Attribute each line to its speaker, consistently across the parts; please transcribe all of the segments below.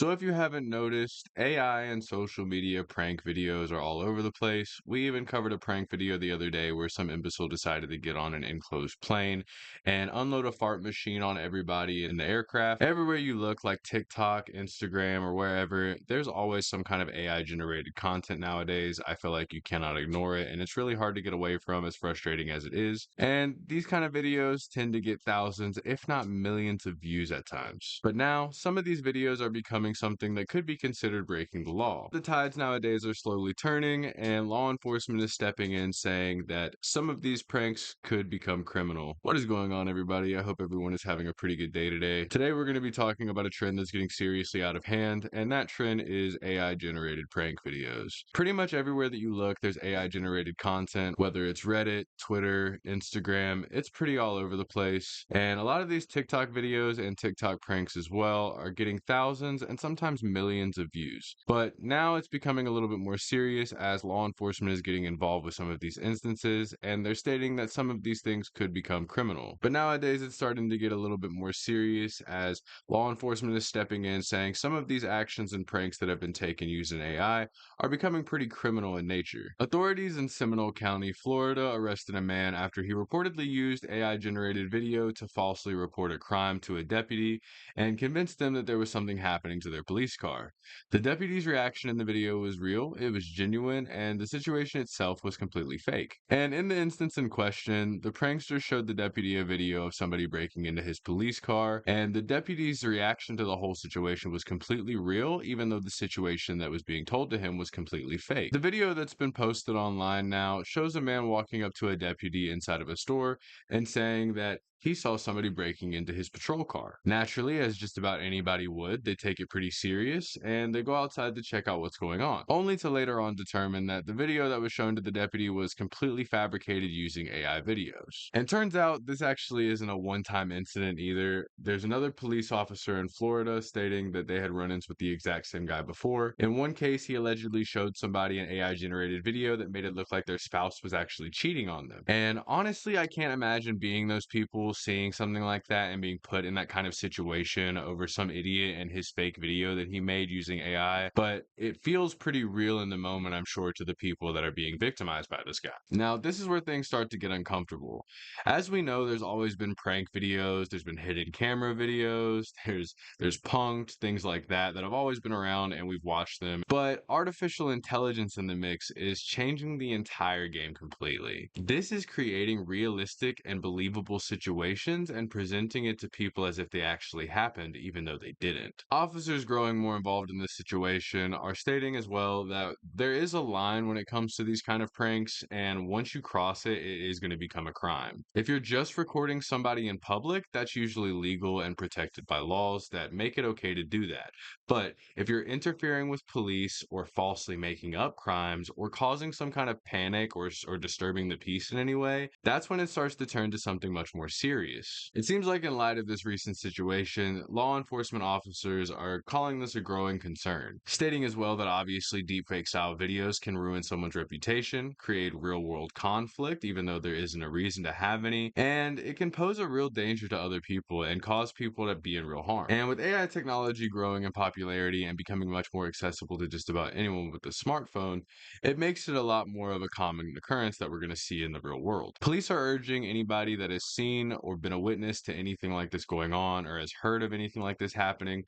Speaker 1: So if you haven't noticed, AI and social media prank videos are all over the place. We even covered a prank video the other day where some imbecile decided to get on an enclosed plane and unload a fart machine on everybody in the aircraft. Everywhere you look, like TikTok, Instagram, or wherever, there's always some kind of AI generated content nowadays. I feel like you cannot ignore it, and it's really hard to get away from, as frustrating as it is. And these kind of videos tend to get thousands, if not millions of views at times. But now, some of these videos are becoming something that could be considered breaking the law. The tides nowadays are slowly turning, and law enforcement is stepping in saying that some of these pranks could become criminal. What is going on, everybody? I hope everyone is having a pretty good day today. Today, we're going to be talking about a trend that's getting seriously out of hand, and that trend is AI generated prank videos. Pretty much everywhere that you look, there's AI generated content, whether it's Reddit, Twitter, Instagram, it's pretty all over the place. And a lot of these TikTok videos and TikTok pranks as well are getting thousands and sometimes millions of views. But now it's becoming a little bit more serious as law enforcement is getting involved with some of these instances, and they're stating that some of these things could become criminal. But nowadays it's starting to get a little bit more serious as law enforcement is stepping in saying some of these actions and pranks that have been taken using AI are becoming pretty criminal in nature. Authorities in Seminole County, Florida arrested a man after he reportedly used AI generated video to falsely report a crime to a deputy and convinced them that there was something happening to their police car. The deputy's reaction in the video was real, it was genuine, and the situation itself was completely fake. And in the instance in question, the prankster showed the deputy a video of somebody breaking into his police car, and the deputy's reaction to the whole situation was completely real, even though the situation that was being told to him was completely fake. The video that's been posted online now shows a man walking up to a deputy inside of a store and saying that he saw somebody breaking into his patrol car. Naturally, as just about anybody would, they take it pretty serious and they go outside to check out what's going on, only to later on determine that the video that was shown to the deputy was completely fabricated using AI videos. And turns out this actually isn't a one-time incident either. There's another police officer in Florida stating that they had run-ins with the exact same guy before. In one case, he allegedly showed somebody an AI-generated video that made it look like their spouse was actually cheating on them. And honestly, I can't imagine being those people seeing something like that and being put in that kind of situation over some idiot and his fake video that he made using AI. But it feels pretty real in the moment, I'm sure, to the people that are being victimized by this guy. Now, this is where things start to get uncomfortable. As we know, there's always been prank videos, there's been hidden camera videos, there's punked, things like that have always been around and we've watched them. But artificial intelligence in the mix is changing the entire game completely. This is creating realistic and believable situations and presenting it to people as if they actually happened, even though they didn't. Officers growing more involved in this situation are stating as well that there is a line when it comes to these kind of pranks, and once you cross it, it is going to become a crime. If you're just recording somebody in public, that's usually legal and protected by laws that make it okay to do that. But if you're interfering with police or falsely making up crimes or causing some kind of panic or disturbing the peace in any way, that's when it starts to turn to something much more serious. It seems like in light of this recent situation, law enforcement officers are calling this a growing concern, stating as well that obviously deepfake style videos can ruin someone's reputation, create real world conflict even though there isn't a reason to have any, and it can pose a real danger to other people and cause people to be in real harm. And with AI technology growing in popularity and becoming much more accessible to just about anyone with a smartphone, it makes it a lot more of a common occurrence that we're going to see in the real world. Police are urging anybody that has seen or been a witness to anything like this going on or has heard of anything like this happening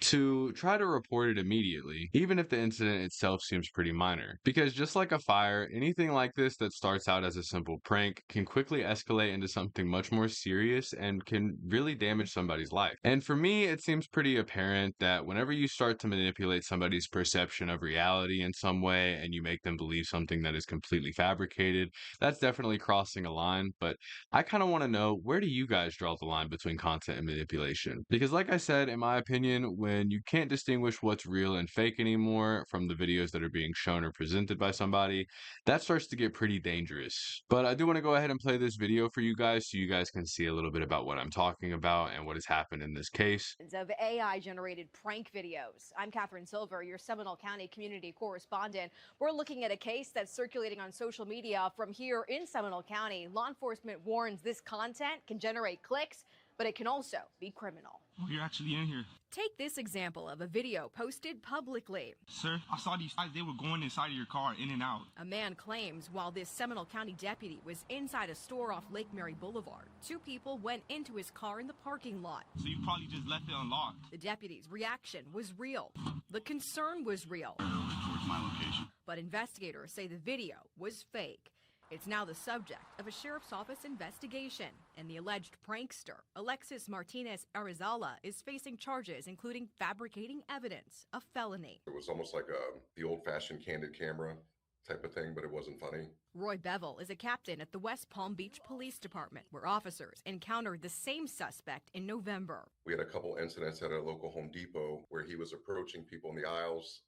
Speaker 1: to try to report it immediately, even if the incident itself seems pretty minor. Because just like a fire, anything like this that starts out as a simple prank can quickly escalate into something much more serious and can really damage somebody's life. And for me, it seems pretty apparent that whenever you start to manipulate somebody's perception of reality in some way and you make them believe something that is completely fabricated, that's definitely crossing a line. But I kind of want to know, where do you guys draw the line between content and manipulation? Because like I said, in my opinion, when you can't distinguish what's real and fake anymore from the videos that are being shown or presented by somebody, that starts to get pretty dangerous. But I do want to go ahead and play this video for you guys so you guys can see a little bit about what I'm talking about and what has happened in this case.
Speaker 2: Of AI generated prank videos. I'm Catherine Silver, your Seminole County community correspondent. We're looking at a case that's circulating on social media from here in Seminole County. Law enforcement warns this content can generate clicks, but it can also be criminal.
Speaker 3: Oh, you're actually in here.
Speaker 2: Take this example of a video posted publicly.
Speaker 3: Sir, I saw these guys, they were going inside of your car, in and out.
Speaker 2: A man claims while this Seminole County deputy was inside a store off Lake Mary Boulevard, two people went into his car in the parking lot.
Speaker 3: So you probably just left it unlocked.
Speaker 2: The deputy's reaction was real. The concern was real.
Speaker 3: Towards my location.
Speaker 2: But investigators say the video was fake. It's now the subject of a sheriff's office investigation, and the alleged prankster, Alexis Martinez Arizala, is facing charges including fabricating evidence, a felony.
Speaker 4: It was almost like the old-fashioned candid camera type of thing, but it wasn't funny.
Speaker 2: Roy Bevel is a captain at the West Palm Beach Police Department, where officers encountered the same suspect in November.
Speaker 4: We had a couple incidents at a local Home Depot where he was approaching people in the aisles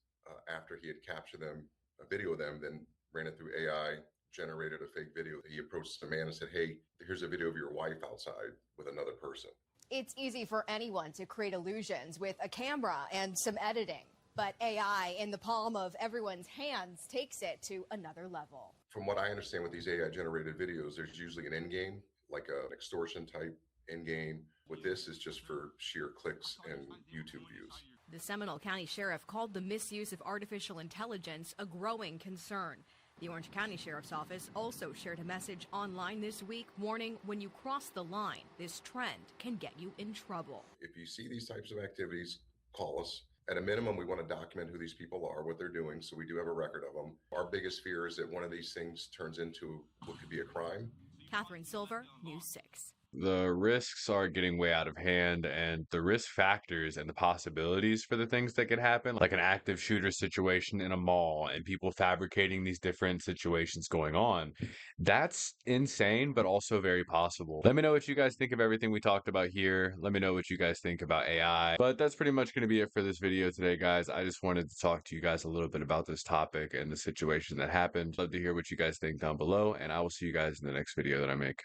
Speaker 4: after he had captured them, a video of them, then ran it through AI, generated a fake video. He approached the man and said, "Hey, here's a video of your wife outside with another person."
Speaker 2: It's easy for anyone to create illusions with a camera and some editing, but AI in the palm of everyone's hands takes it to another level.
Speaker 4: From what I understand with these AI generated videos, there's usually an end game, like an extortion type end game. With this is just for sheer clicks and YouTube views.
Speaker 2: The Seminole County Sheriff called the misuse of artificial intelligence a growing concern. The Orange County Sheriff's Office also shared a message online this week warning when you cross the line, this trend can get you in trouble.
Speaker 4: If you see these types of activities, call us. At a minimum, we want to document who these people are, what they're doing, so we do have a record of them. Our biggest fear is that one of these things turns into what could be a crime.
Speaker 2: Catherine Silver, News 6.
Speaker 1: The risks are getting way out of hand, and the risk factors and the possibilities for the things that could happen, like an active shooter situation in a mall and people fabricating these different situations going on, that's insane, but also very possible. Let me know what you guys think of everything we talked about here. Let me know what you guys think about AI. But that's pretty much going to be it for this video today, guys. I just wanted to talk to you guys a little bit about this topic and the situation that happened. Love to hear what you guys think down below, and I will see you guys in the next video that I make.